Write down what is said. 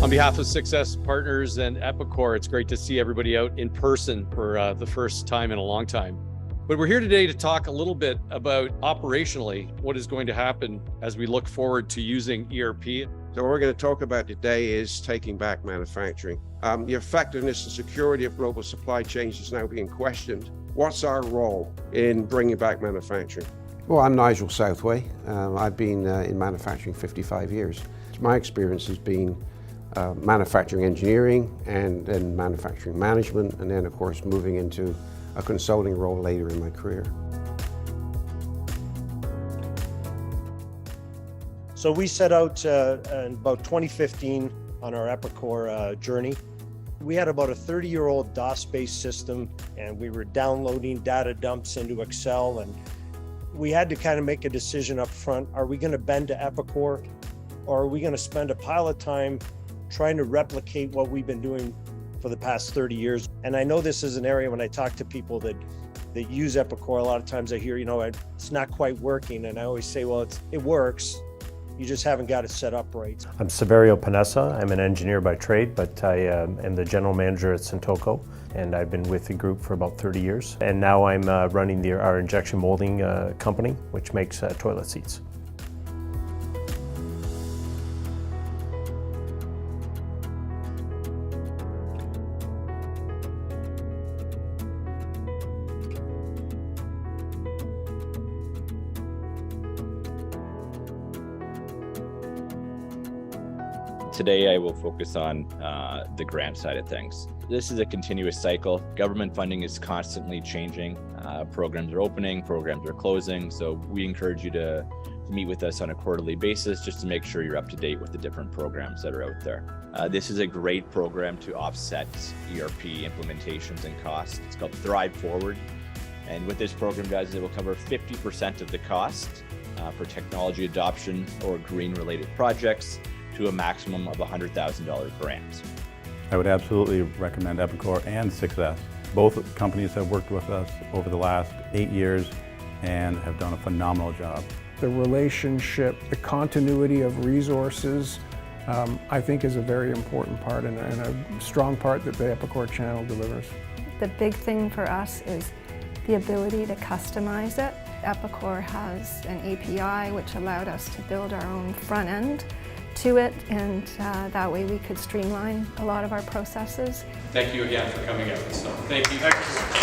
On behalf of Success Partners and Epicor, it's great to see everybody out in person for the first time in a long time. But we're here today to talk a little bit about operationally what is going to happen as we look forward to using ERP. So what we're going to talk about today is taking back manufacturing. The effectiveness and security of global supply chains is now being questioned. What's our role in bringing back manufacturing? Well, I'm Nigel Southway. I've been in manufacturing 55 years. My experience has been manufacturing engineering and then manufacturing management, and then of course moving into a consulting role later in my career. So we set out in about 2015 on our Epicor journey. We had about a 30-year-old DOS-based system, and we were downloading data dumps into Excel, and we had to kind of make a decision up front. Are we going to bend to Epicor, or are we going to spend a pile of time trying to replicate what we've been doing for the past 30 years? And I know this is an area when I talk to people that use Epicor, a lot of times I hear, it's not quite working. And I always say, well, it works. You just haven't got it set up right. I'm Severio Panessa. I'm an engineer by trade, but I am the general manager at Centoco, and I've been with the group for about 30 years. And now I'm running our injection molding company, which makes toilet seats. Today I will focus on the grant side of things. This is a continuous cycle. Government funding is constantly changing. Programs are opening, programs are closing. So we encourage you to meet with us on a quarterly basis just to make sure you're up to date with the different programs that are out there. This is a great program to offset ERP implementations and costs. It's called Thrive Forward. And with this program, guys, it will cover 50% of the cost for technology adoption or green-related projects, to a maximum of $100,000 grant. I would absolutely recommend Epicor and Success. Both companies have worked with us over the last 8 years and have done a phenomenal job. The relationship, the continuity of resources, I think is a very important part and a strong part that the Epicor channel delivers. The big thing for us is the ability to customize it. Epicor has an API which allowed us to build our own front end to it, and that way we could streamline a lot of our processes. Thank you again for coming out. So thank you.